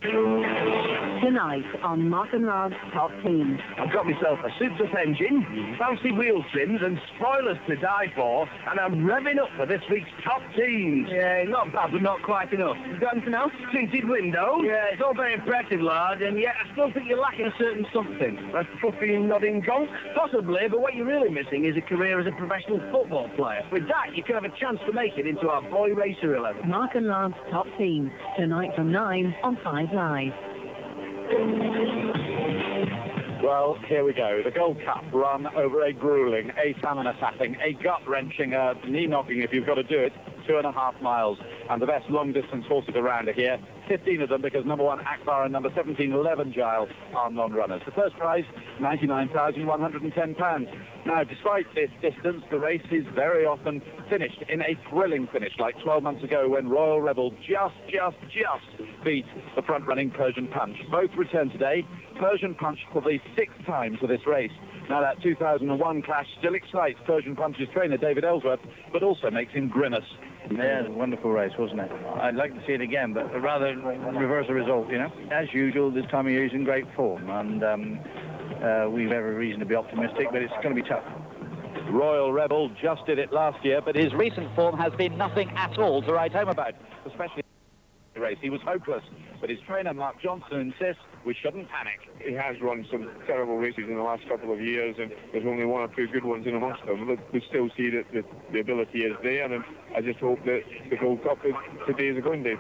Tonight on Mark and Rod's Top Team. I've got myself a souped-up engine, fancy wheel trims and spoilers to die for, and I'm revving up for this week's Top Teams. Yeah, not bad, but not quite enough. You got anything else? Tinted windows. Yeah, it's all very impressive, lad, and yet I still think you're lacking a certain something. A puffy nodding gonk. Possibly, but what you're really missing is a career as a professional football player. With that, you could have a chance to make it into our Boy Racer 11. Mark and Rod's Top Team. Tonight from 9 on 5 Live. Well, here we go. The Gold Cup run over a grueling, a stamina-sapping, a gut-wrenching, knee-knocking if you've got to do it, 2.5 miles. And the best long-distance horses around are here. 15 of them because number 1 Akbar and number 17 11 Giles are non-runners. The first prize, £99,110. Now, despite this distance, the race is very often finished in a thrilling finish, like 12 months ago when Royal Rebel just beat the front-running Persian Punch. Both return today. Persian Punch for the 6th time for this race. Now, that 2001 clash still excites Persian Punch's trainer, David Ellsworth, but also makes him grimace. Yeah, it was a wonderful race, wasn't it? I'd like to see it again, but rather reverse the result, you know. As usual, this time of year he's in great form, and we've every reason to be optimistic, but it's going to be tough. Royal Rebel just did it last year, but his recent form has been nothing at all to write home about, especially in the race. He was hopeless, but his trainer, Mark Johnson, insists we shouldn't panic. He has run some terrible races in the last couple of years, and there's only 1 or 2 good ones in amongst them. But we still see that the ability is there, and I just hope that the Gold Cup today is a going day.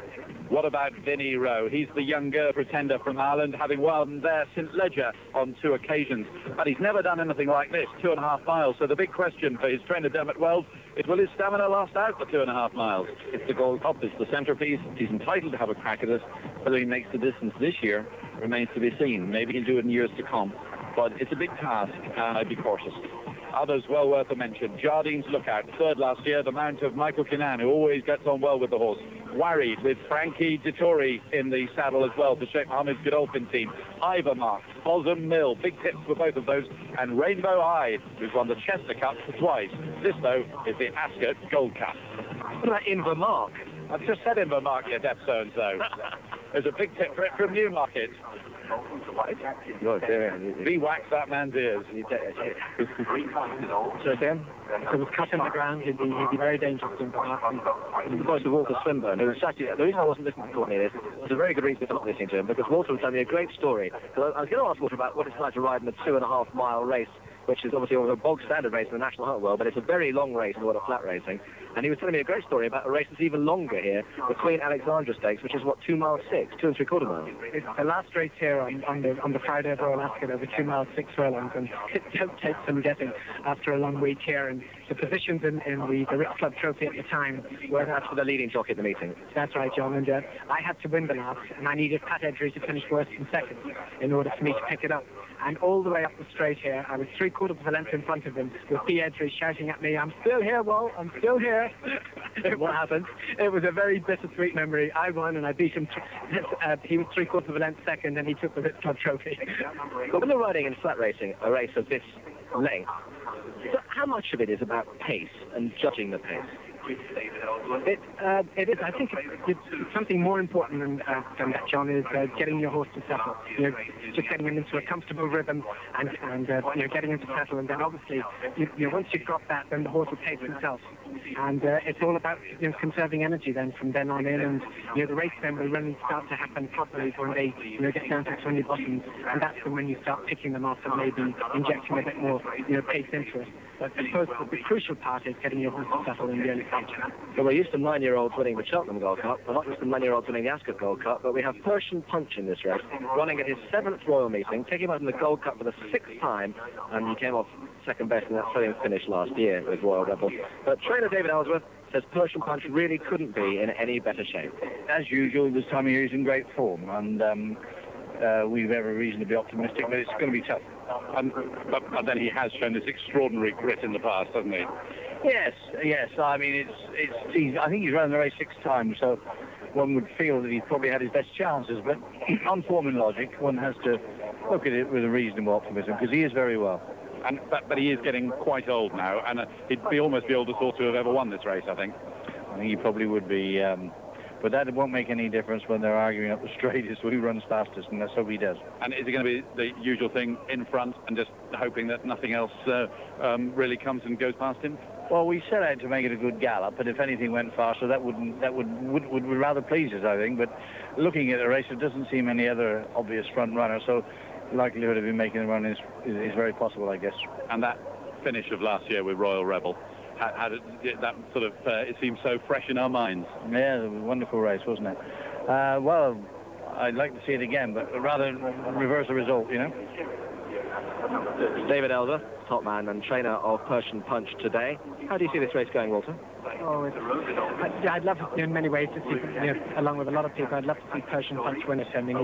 What about Vinnie Rowe? He's the younger pretender from Ireland, having won there St Leger on 2 occasions. But he's never done anything like this, 2.5 miles. So the big question for his trainer, Dermot Wells, is will his stamina last out for 2.5 miles? If the Gold Cup is the centrepiece, he's entitled to have a crack at it. Whether he makes the distance this year remains to be seen. Maybe he'll do it in years to come. But it's a big task, and I'd be cautious. Others well worth a mention. Jardine's Lookout, 3rd last year, the mount of Michael Kinnan, who always gets on well with the horse. Worried with Frankie Dettori in the saddle as well for Sheikh Mohammed's Godolphin team. Ivermark, Bosom Mill, big tips for both of those. And Rainbow Eye, who's won the Chester Cup twice. This, though, is the Ascot Gold Cup. What about Invermark? I've just said Invermark, you deaf so-and-so. There's a big tip for it from Newmarket. Be-wax that man's ears. So again, if it was cut in the ground, he'd be very dangerous to him. The voice of Walter Swinburne, who was actually, the reason I wasn't listening to Courtney is, there's a very good reason for not listening to him, because Walter was telling me a great story. So I was going to ask Walter about what it's like to ride in a 2.5 mile race, which is obviously a bog standard race in the National Hunt World, but it's a very long race in the world of flat racing. And he was telling me a great story about a race that's even longer here, the Queen Alexandra Stakes, which is what, 2 miles 6, 2 3/4 miles. It's the last race here on the Friday of Royal Ascot over 2 miles 6 furlongs, and it don't take some getting after a long week here. And the positions in the Ritz Club Trophy at the time were That's for the leading jockey at the meeting. That's right, John. And I had to win the last, and I needed Pat Edry to finish worse than second in order for me to pick it up. And all the way up the straight here, I was 3/4 of a length in front of him, with P. Edry shouting at me, "I'm still here, Wal, I'm still here." What happened? It was a very bittersweet memory. I won, and I beat him. He was 3/4 of a length second, and he took the Ritz Club Trophy. But when you're riding in flat racing, a race of this length, so how much of it is about pace and judging the pace? It is. I think it's something more important than that, John, is getting your horse to settle. You know, just getting him into a comfortable rhythm and getting him to settle. And then obviously, once you've got that, then the horse will pace himself. And it's all about conserving energy then from then on in. And the race then will really start to happen properly when they get down to 20 bottoms. And that's when you start picking them off and maybe injecting a bit more pace into it. But I suppose the crucial part is getting your horse to settle in the early stage. So we're used to 9-year-olds winning the Cheltenham Gold Cup, but not just the 9-year-olds winning the Ascot Gold Cup, but we have Persian Punch in this race, running at his 7th Royal meeting, taking him out in the Gold Cup for the 6th time, and he came off second best in that same finish last year with Royal Rebel. But trainer David Ellsworth says Persian Punch really couldn't be in any better shape. As usual, this time of year he's in great form, and we've every reason to be optimistic, but it's going to be tough. But then he has shown this extraordinary grit in the past, hasn't he? Yes. I mean, I think he's run the race 6 times, so one would feel that he's probably had his best chances. But on form and logic, one has to look at it with a reasonable optimism, because he is very well. But he is getting quite old now, and he'd almost be oldest horse to have ever won this race, I think. I think he probably would be. But that won't make any difference when they're arguing up the straight as to who runs fastest, and that's what he does. And is it going to be the usual thing in front and just hoping that nothing else really comes and goes past him? Well, we set out to make it a good gallop, but if anything went faster, that would rather please us, I think. But looking at the race, there doesn't seem any other obvious front runner, so the likelihood of him making the run is very possible, I guess. And that finish of last year with Royal Rebel, how did that sort of, it seems so fresh in our minds? Yeah, it was a wonderful race, wasn't it? Well, I'd like to see it again, but rather reverse the result, you know? David Elder, top man and trainer of Persian Punch today. How do you see this race going, Walter? Oh, I'd love, in many ways, to see, along with a lot of people, I'd love to see Persian Punch win it. I mean,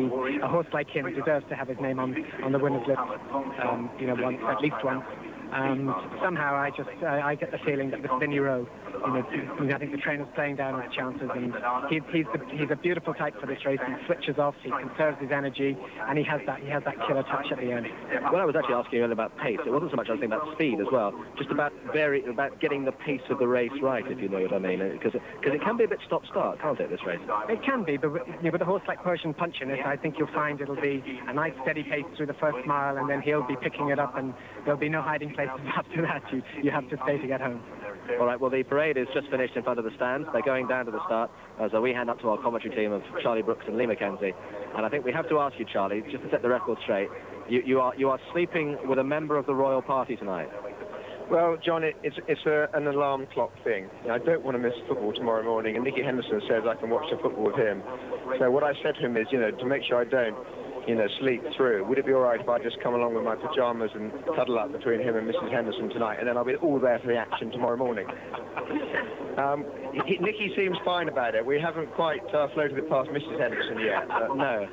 a horse like him deserves to have his name on the winners list, at least once. Somehow I get the feeling that with Vinnie Rowe, I think the trainer's playing down his chances, and he's a beautiful type for this race. He switches off, he conserves his energy, and he has that killer touch at the end. When I was actually asking earlier about pace, it wasn't so much I was thinking about speed as well, just about getting the pace of the race right, if you know what I mean, because it can be a bit stop-start, can't it, this race? It can be, but with a horse like Persian Punch in it, I think you'll find it'll be a nice steady pace through the first mile, and then he'll be picking it up, and there'll be no hiding places after that. You have to stay to get home. All right, well, the parade is just finished in front of the stands. They're going down to the start, so we hand up to our commentary team of Charlie Brooks and Lee Mackenzie. And I think we have to ask you, Charlie, just to set the record straight, you are sleeping with a member of the royal party tonight. Well, John, it's an alarm clock thing. I don't want to miss football tomorrow morning, and Nicky Henderson says I can watch the football with him. So what I said to him is, to make sure I don't, sleep through, would it be all right if I just come along with my pyjamas and cuddle up between him and Mrs. Henderson tonight, and then I'll be all there for the action tomorrow morning? Nicky seems fine about it. We haven't quite floated it past Mrs. Henderson yet. No.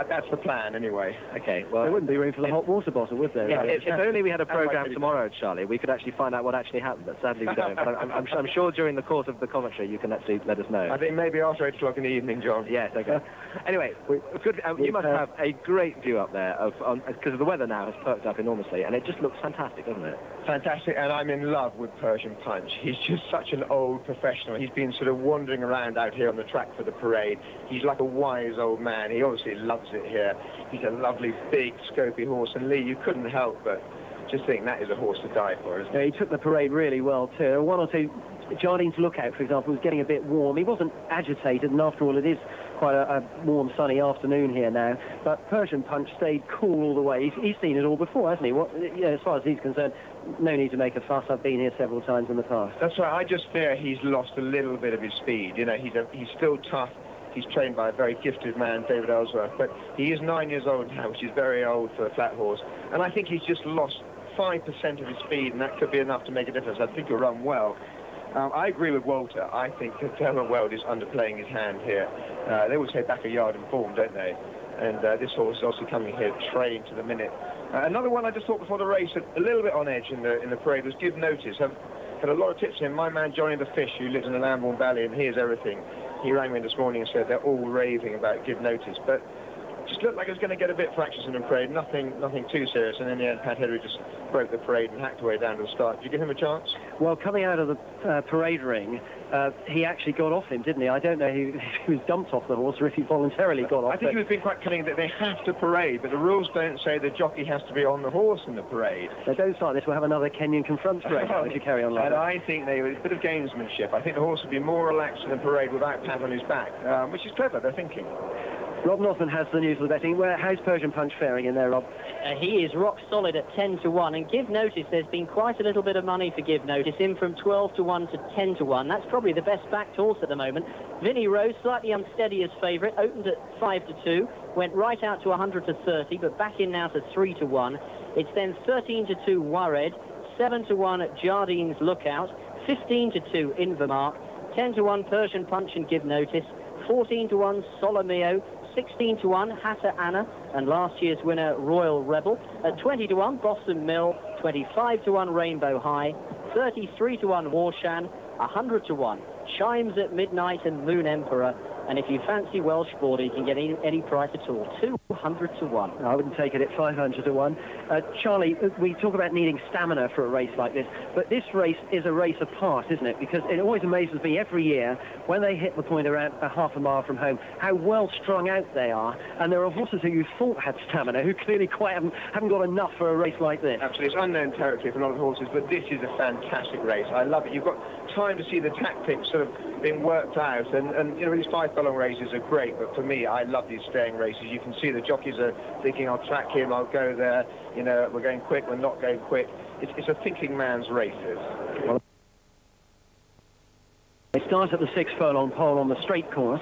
That's the plan, anyway. Okay, well... There wouldn't be room for the hot water bottle, would there? Yeah, if only we had a programme tomorrow, Charlie, we could actually find out what actually happened, but sadly we don't. I'm sure during the course of the commentary you can actually let us know. I think maybe after 8 o'clock in the evening, John. Yes, okay. Anyway, you must have a great view up there, because the weather now has perked up enormously, and it just looks fantastic, doesn't it? Fantastic, and I'm in love with Persian Punch. He's just such an old professional. He's been sort of wandering around out here on the track for the parade. He's like a wise old man. He obviously loves it here. He's a lovely, big, scopy horse, and Lee, you couldn't help but just think that is a horse to die for, isn't it? Yeah, he took the parade really well too. One or two Jardines Lookout, for example, was getting a bit warm. He wasn't agitated, and after all, it is quite a warm, sunny afternoon here now. But Persian Punch stayed cool all the way. He's seen it all before, hasn't he? As far as he's concerned, no need to make a fuss. I've been here several times in the past. That's right. I just fear he's lost a little bit of his speed. He's still tough. He's trained by a very gifted man, David Ellsworth, but he is 9 years old now, which is very old for a flat horse. And I think he's just lost 5% of his speed, and that could be enough to make a difference. I think he'll run well. I agree with Walter. I think that Dermot Weld is underplaying his hand here. They always say back a yard in form, don't they? And this horse is also coming here trained to the minute. Another one I just thought before the race, a little bit on edge in the parade, was Give Notice. I've had a lot of tips in. My man Johnny the Fish, who lives in the Lambourne Valley and hears everything, he rang me this morning and said they're all raving about Give Notice. But just looked like it was going to get a bit fractious in the parade, nothing too serious, and in the end Pat Hedry just broke the parade and hacked away down to the start. Did you give him a chance? Well, coming out of the parade ring, he actually got off him, didn't he? I don't know if he was dumped off the horse or if he voluntarily got off. I think he was being quite cunning that they have to parade, but the rules don't say the jockey has to be on the horse in the parade. So don't start this, we'll have another Kenyon Confronts race if you carry on like and that. I think they were a bit of gamesmanship. I think the horse would be more relaxed in the parade without Pat on his back, which is clever, they're thinking. Rob Northman has the news of the betting. How's Persian Punch faring in there, Rob? He is rock solid at 10-1, and Give Notice, there's been quite a little bit of money for Give Notice, in from 12-1 to 10-1. That's probably the best backed horse at the moment. Vinnie Rose, slightly unsteady as favourite, opened at 5-2, went right out to 100-30, but back in now to 3-1. It's then 13-2 Wared, 7-1 Jardines Lookout, 15-2 Invermark, 10-1 Persian Punch and Give Notice, 14-1 Solomeo, 16-1 Hatter Anna, and last year's winner Royal Rebel. At 20-1 Boston Mill, 25-1 Rainbow High, 33-1 Warshan, 100-1 Chimes at Midnight and Moon Emperor, And if you fancy Welsh Border, you can get any price at all, 200 to 1. I wouldn't take it at 500 to 1. Charlie, we talk about needing stamina for a race like this, but this race is a race apart, isn't it? Because it always amazes me every year when they hit the point around a half a mile from home, how well strung out they are. And there are horses who you thought had stamina who clearly quite haven't got enough for a race like this. Absolutely. It's unknown territory for a lot of horses, but this is a fantastic race. I love it. You've got time to see the tactics sort of being worked out, and you know, these 5 furlong races are great, but for me, I love these staying races. You can see the jockeys are thinking, I'll track him, I'll go there, you know, we're going quick, we're not going quick. It's a thinking man's race. Well, they start at the 6 furlong pole on the straight course.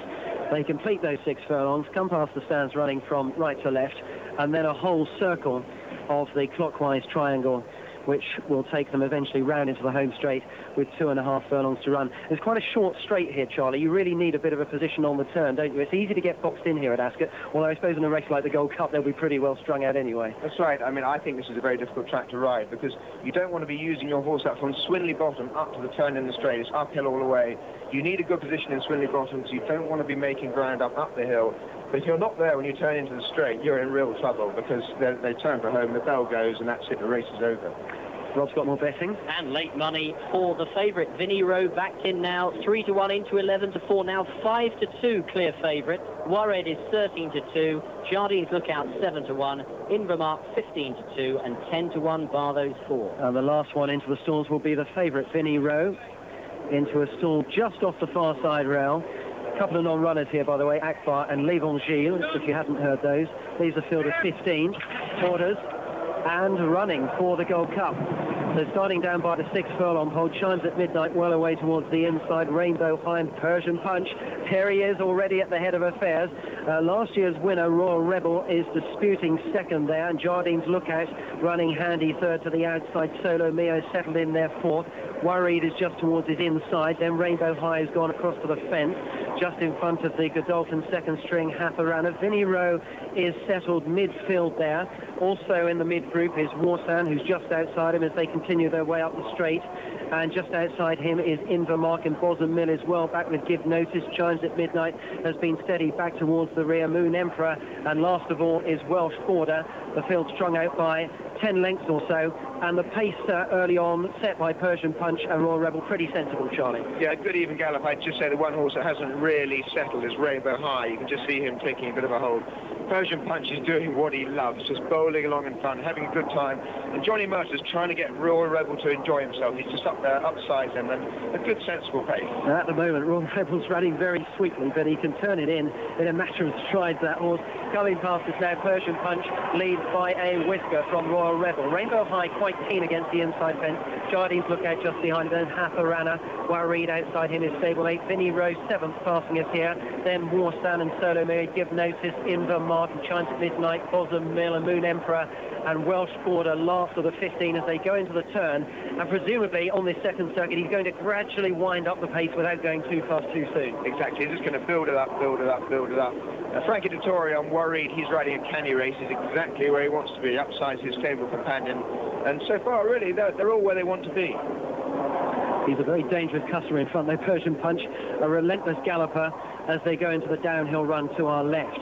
They complete those 6 furlongs, come past the stands running from right to left, and then a whole circle of the clockwise triangle, which will take them eventually round into the home straight with 2.5 furlongs to run. It's quite a short straight here, Charlie. You really need a bit of a position on the turn, don't you? It's easy to get boxed in here at Ascot, although I suppose in a race like the Gold Cup, they'll be pretty well strung out anyway. That's right. I mean, I think this is a very difficult track to ride, because you don't want to be using your horse up from Swinley Bottom up to the turn in the straight. It's uphill all the way. You need a good position in Swinley Bottom, so you don't want to be making ground up the hill. But if you're not there when you turn into the straight, you're in real trouble, because they turn for home, the bell goes, and that's it, the race is over. Rob's got more betting. And late money for the favourite. Vinnie Rowe backed in now, 3 to 1 into 11 to 4, now 5 to 2 clear favourite. Warred is 13 to 2, Jardine's Lookout 7 to 1, Invermark 15 to 2, and 10 to 1 bar those 4. And the last one into the stalls will be the favourite, Vinnie Rowe, into a stall just off the far side rail. A couple of non-runners here, by the way, Akbar and L'Evangile, if you hadn't heard those. These are filled at 15 orders and running for the Gold Cup. So starting down by the 6 furlong pole, Chimes at Midnight, well away towards the inside, Rainbow High and Persian Punch. Here he is already at the head of affairs. Last year's winner, Royal Rebel, is disputing second there, and Jardine's Lookout running handy third to the outside. Solo Mio settled in there fourth. Worried is just towards his inside, then Rainbow High has gone across to the fence, just in front of the Godolphin second string, Haparana. Vinnie Rowe is settled midfield there. Also in the mid group is Warsan, who's just outside him as they continue their way up the straight. And just outside him is Invermark, and Bosom Mill as well, back with Give Notice. Chimes at Midnight has been steady back towards the rear. Moon Emperor, and last of all is Welsh Border. The field strung out by 10 lengths or so, and the pace early on set by Persian Punch and Royal Rebel. Pretty sensible, Charlie. Yeah, good even gallop. I'd just say the one horse that hasn't really settled is Rainbow High. You can just see him taking a bit of a hold. Persian Punch is doing what he loves, just bowling along in front, having a good time. And Johnny Mercer's trying to get Royal Rebel to enjoy himself. He's just up there, upside him, and a good, sensible pace. At the moment, Royal Rebel's running very sweetly, but he can turn it in a matter of strides, that horse. Coming past us now, Persian Punch leads by a whisker from Royal Rebel. Rainbow High quite keen against the inside fence. Jardine's Lookout just behind him, then Haparana. Worried outside him is stable 8. Vinnie Rowe 7th passing us here. Then Warsan and Solo Mary Give Notice, Invermark and Chimes at Midnight, Bosom Mill and Moon Emperor and Welsh Border last of the 15 as they go into the turn. And presumably on this second circuit he's going to gradually wind up the pace without going too fast too soon. Exactly, he's just going to build it up, build it up, build it up. Frankie Dettori, I'm worried, he's riding a canny race. He's exactly where he wants to be, upside his stable companion. And so far, really, they're all where they want to be. He's a very dangerous customer in front, though. Persian Punch, a relentless galloper as they go into the downhill run to our left.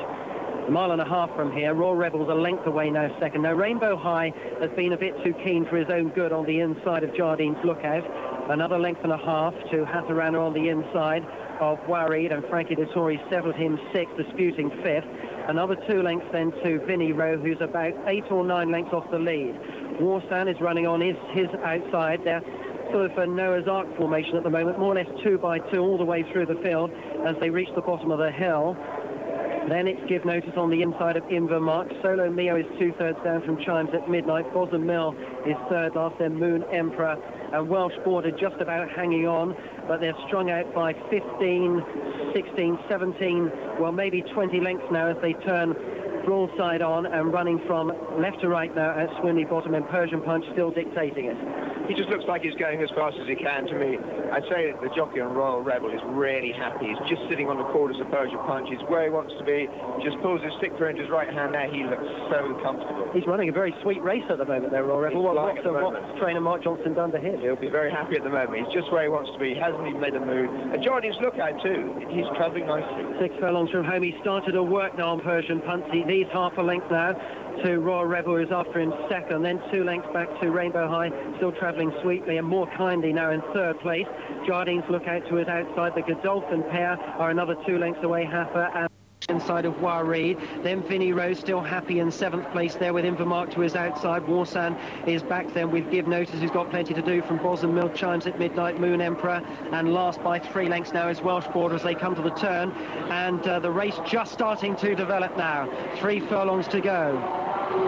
A mile and a half from here, Royal Rebel's a length away now second. Now Rainbow High has been a bit too keen for his own good on the inside of Jardine's Lookout. Another length and a half to Hatarana on the inside of Worried, and Frankie Dettori settled him 6th, disputing 5th. Another 2 lengths then to Vinnie Rowe, who's about 8 or 9 lengths off the lead. Warsan is running on his outside. They're sort of a Noah's Ark formation at the moment, more or less 2 by 2 all the way through the field as they reach the bottom of the hill. Then it's Give Notice on the inside of Invermark. Solo Mio is 2/3 down from Chimes at Midnight. Bosom Mill is 3rd last, then Moon Emperor and Welsh Border just about hanging on, but they're strung out by 15, 16, 17, well maybe 20 lengths now as they turn broadside on and running from left to right now at Swinley Bottom, and Persian Punch still dictating it. He just looks like he's going as fast as he can to me. I'd say that the jockey on Royal Rebel is really happy. He's just sitting on the quarters of Persian Punch. He's where he wants to be. Just pulls his stick through into his right hand there. He looks so comfortable. He's running a very sweet race at the moment there, Royal Rebel. What's trainer Mark Johnson done to him? He'll be very happy at the moment. He's just where he wants to be. He hasn't even made a move. And Jardines Lookout too. He's travelling nicely. 6 furlongs from home. He started to work now on Persian Punch. He needs half a length now to Royal Rebel, who's after him second, then 2 lengths back to Rainbow High, still travelling sweetly and more kindly now in 3rd place. Jardines Lookout to his outside. The Godolphin pair are another 2 lengths away, Haffer and inside of Wareed. Then Vinnie Rose still happy in 7th place there with Invermark to his outside. Warsan is back then with Give Notice, who's got plenty to do from Bosom Mill, Chimes at Midnight, Moon Emperor, and last by 3 lengths now is Welsh Border as they come to the turn, and the race just starting to develop now. 3 furlongs to go.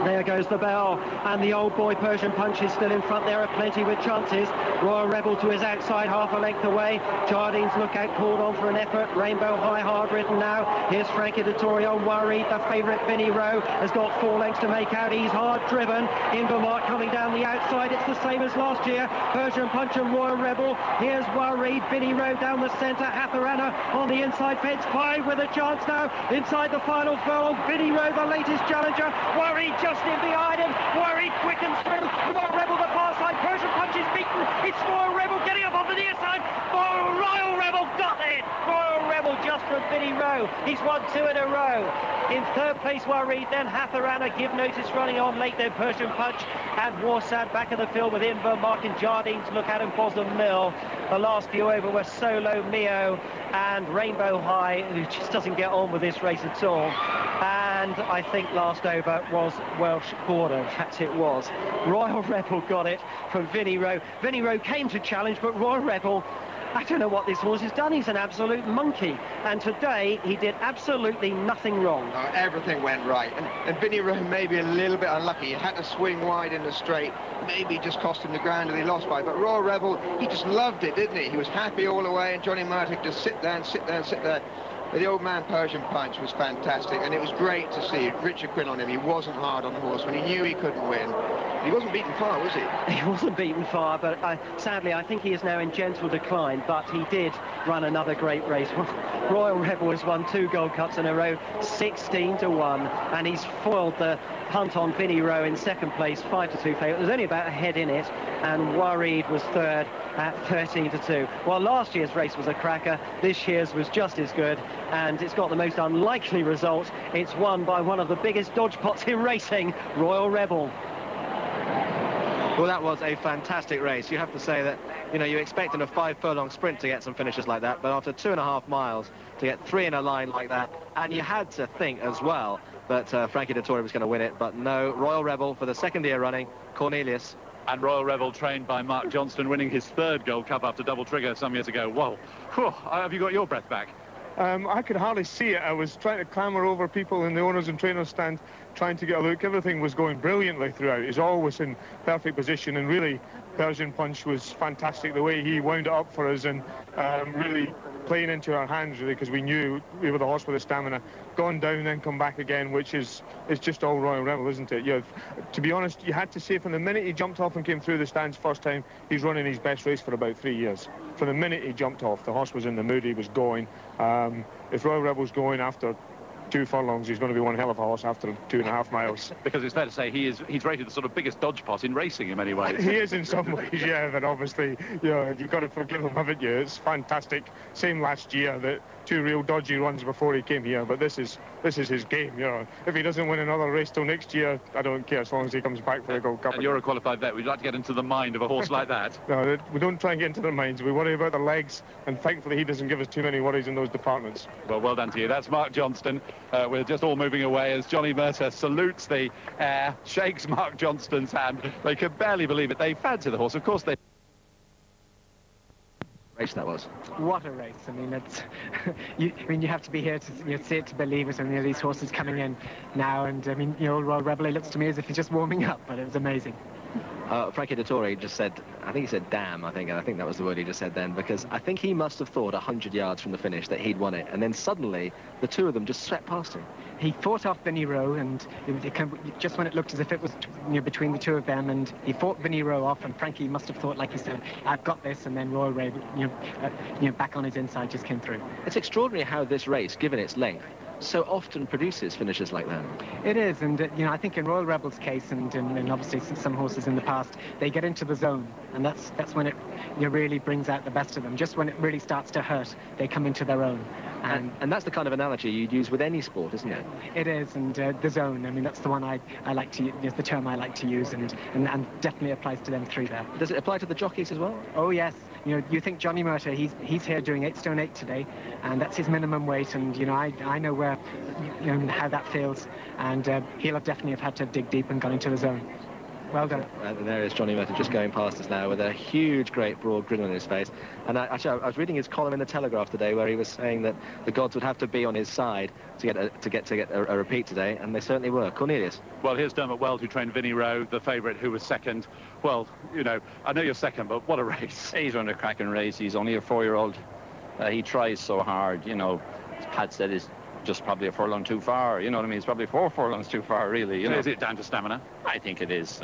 There goes the bell, and the old boy Persian Punch is still in front. There are plenty with chances. Royal Rebel to his outside, half a length away. Jardines Lookout called on for an effort. Rainbow High hard ridden now. Here's Frankie Dettori on Worried. The favourite Vinnie Rowe has got 4 lengths to make out. He's hard driven. Invermark coming down the outside. It's the same as last year. Persian Punch and Royal Rebel. Here's Worried. Vinnie Rowe down the centre. Hatharana on the inside fence. 5 with a chance now. Inside the final furlong. Vinnie Rowe, the latest challenger. Worried just in behind him. Worried quickens through. Royal Rebel the far side. Persian Punch is beaten. It's Royal Rebel getting up onto the near side. Royal Rebel got it. Royal Rebel just from Vinnie Rowe. He's won 2 in a row. In 3rd place, Worried, then Hatharana, Give Notice running on late, then Persian Punch and Warsad back of the field with Invermark and Jardines to look at him, Bosom Mill. The last few over were Solo, Mio and Rainbow High, who just doesn't get on with this race at all. And I think last over was Welsh Border. In fact, it was. Royal Rebel got it from Vinnie Rowe. Vinnie Rowe came to challenge, but Royal Rebel, I don't know what this horse has done. He's an absolute monkey. And today, he did absolutely nothing wrong. Everything went right. And Vinnie Rowe may be a little bit unlucky. He had to swing wide in the straight. Maybe just cost him the ground that he lost by. But Royal Rebel, he just loved it, didn't he? He was happy all the way. And Johnny Murtick just sit there and sit there and sit there. But the old man Persian Punch was fantastic, and it was great to see Richard Quinn on him. He wasn't hard on the horse when he knew he couldn't win. He wasn't beaten far, was he? He wasn't beaten far, but sadly I think he is now in gentle decline, but he did run another great race. Royal Rebel has won 2 Gold Cups in a row, 16-1, and he's foiled the punt on Vinnie Rowe in 2nd place, 5-2 favourite. There's only about a head in it, and Worried was 3rd at 13-2. Well, last year's race was a cracker. This year's was just as good, and it's got the most unlikely result. It's won by one of the biggest dodge pots in racing, Royal Rebel. Well, that was a fantastic race. You have to say that, you know, you expect in a 5 furlong sprint to get some finishes like that, but after 2.5 miles to get 3 in a line like that, and you had to think as well that Frankie Dettori was going to win it, but no, Royal Rebel for the 2nd year running, Cornelius. And Royal Rebel, trained by Mark Johnston, winning his 3rd Gold Cup after Double Trigger some years ago. Whoa, whew, have you got your breath back? I could hardly see it. I was trying to clamber over people in the owners and trainers stand, trying to get a look. Everything was going brilliantly throughout. He's always in perfect position, and really Persian Punch was fantastic the way he wound it up for us, and really playing into our hands, really, because we knew we were the horse with the stamina. Gone down, then come back again, which is just all Royal Rebel, isn't it? To be honest, you had to say from the minute he jumped off and came through the stands first time, he's running his best race for about 3 years. From the minute he jumped off, the horse was in the mood, he was going. If Royal Rebel's going after 2 furlongs, he's going to be one hell of a horse after 2.5 miles. Because it's fair to say he's rated the sort of biggest dodge pot in racing in many ways. He is in some ways, yeah, but obviously, you know, you've got to forgive him, haven't you? It's fantastic. Same last year, that 2 real dodgy runs before he came here, but this is his game, you know. If he doesn't win another race till next year, I don't care, as long as he comes back for the Gold Cup. And you're a qualified vet. Would you like to get into the mind of a horse like that? No, we don't try and get into their minds. We worry about their legs, and thankfully he doesn't give us too many worries in those departments. Well done to you. That's Mark Johnston. We're just all moving away as Johnny Murtagh salutes the air, shakes Mark Johnston's hand. They can barely believe it. They fancy the horse. Of course they... Race that was. What a race! I mean, it's you have to be here to see it to believe it. And these horses coming in now, and I mean, Royal Rebel, it looks to me as if he's just warming up, but it was amazing. Frankie Dettori just said, I think he said damn, I think that was the word he just said then, because I think he must have thought 100 yards from the finish that he'd won it, and then suddenly the 2 of them just swept past him. he fought off Vinnie Rowe, and just when it looked as if it was between the two of them, and he fought Vinnie Rowe off, and Frankie must have thought, like he said, I've got this, and then Royal Ray, back on his inside, just came through. It's extraordinary how this race, given its length, so often produces finishes like that. It is, and I think in Royal Rebel's case, and obviously some horses in the past, they get into the zone, and that's when it really brings out the best of them. Just when it really starts to hurt, they come into their own. And that's the kind of analogy you'd use with any sport, isn't it? It is, and the zone, I mean, that's the one I like to use, the term I like to use, and definitely applies to them through there. Does it apply to the jockeys as well? Oh, yes. You think Johnny Murtagh, he's here doing 8 stone 8 today, and that's his minimum weight, and I know where, how that feels, and he'll definitely have had to dig deep and gone into the zone. Well done. And there is Johnny Murtagh just going past us now with a huge, great, broad grin on his face. And actually, I was reading his column in the Telegraph today where he was saying that the gods would have to be on his side to get a repeat today, and they certainly were. Cornelius. Well, here's Dermot Weld, who trained Vinnie Rowe, the favourite, who was second. Well, I know you're second, but what a race. He's run a cracking race. He's only a 4-year-old. He tries so hard, as Pat said, is just probably a furlong too far, you know what I mean? It's probably 4 furlongs too far, really. Is it down to stamina? I think it is,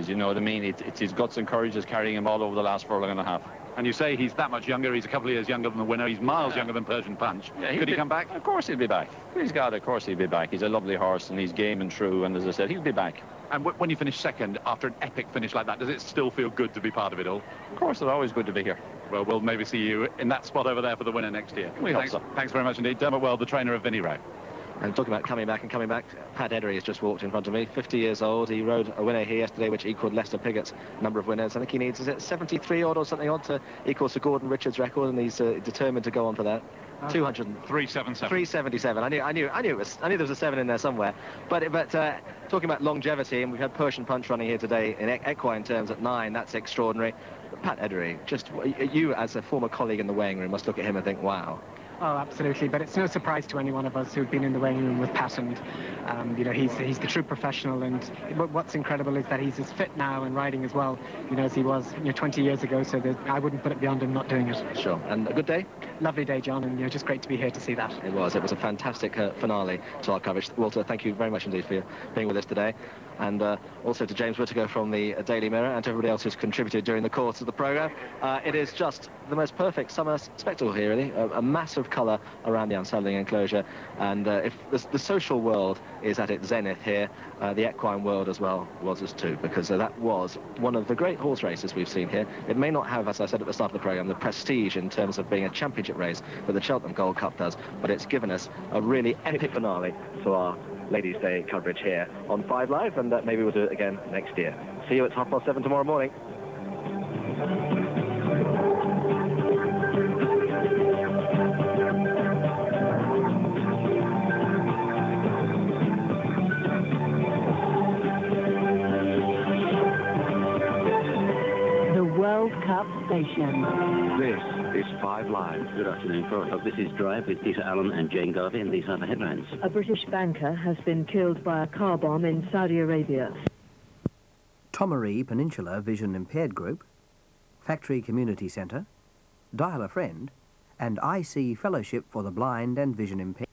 you know what I mean? It's his guts and courage that's carrying him all over the last furlong and a half. And you say he's that much younger, he's a couple of years younger than the winner, he's miles younger than Persian Punch. Yeah, Could he come back? Of course he'll be back. Please God, of course he'll be back. He's a lovely horse and he's game and true, and as I said, he'll be back. And when you finish second, after an epic finish like that, does it still feel good to be part of it all? Of course, it's always good to be here. Well, we'll maybe see you in that spot over there for the winner next year. We hope so. Thanks very much indeed. Dermot Weld, the trainer of Vinnie Rowe. And talking about coming back, Pat Eddery has just walked in front of me, 50 years old. He rode a winner here yesterday, which equaled Lester Piggott's number of winners. I think he needs, is it 73 odd or something odd to equal Sir Gordon Richards' record, and he's determined to go on for that. 377. I knew there was a 7 in there somewhere. But talking about longevity, and we've had Persian Punch running here today in equine terms at 9. That's extraordinary. But Pat Eddery, just you as a former colleague in the weighing room must look at him and think, wow. Oh, absolutely, but it's no surprise to any one of us who've been in the weighing room with Pat, and he's the true professional, and what's incredible is that he's as fit now and riding as well, as he was 20 years ago, so I wouldn't put it beyond him not doing it. Sure. And a good day? Lovely day, John, and just great to be here to see that. It was a fantastic finale to our coverage. Walter, thank you very much indeed for being with us today, and also to James Whittaker from the Daily Mirror, and to everybody else who's contributed during the course of the programme. It is just the most perfect summer spectacle here, really. A massive colour around the unsaddling enclosure, and if the social world is at its zenith here, the equine world as well was as too, because that was one of the great horse races we've seen here. It may not have, as I said at the start of the programme, the prestige in terms of being a championship race that the Cheltenham Gold Cup does, but it's given us a really epic finale to our Ladies' Day coverage here on 5 Live, and maybe we'll do it again next year. See you at 7:30 tomorrow morning. World Cup station. This is 5 Live. Good afternoon, 4 o'clock. This is Drive with Peter Allen and Jane Garvey, and these are the headlines. A British banker has been killed by a car bomb in Saudi Arabia. Tomaree Peninsula Vision Impaired Group, Factory Community Centre, Dial a Friend, and IC Fellowship for the Blind and Vision Impaired.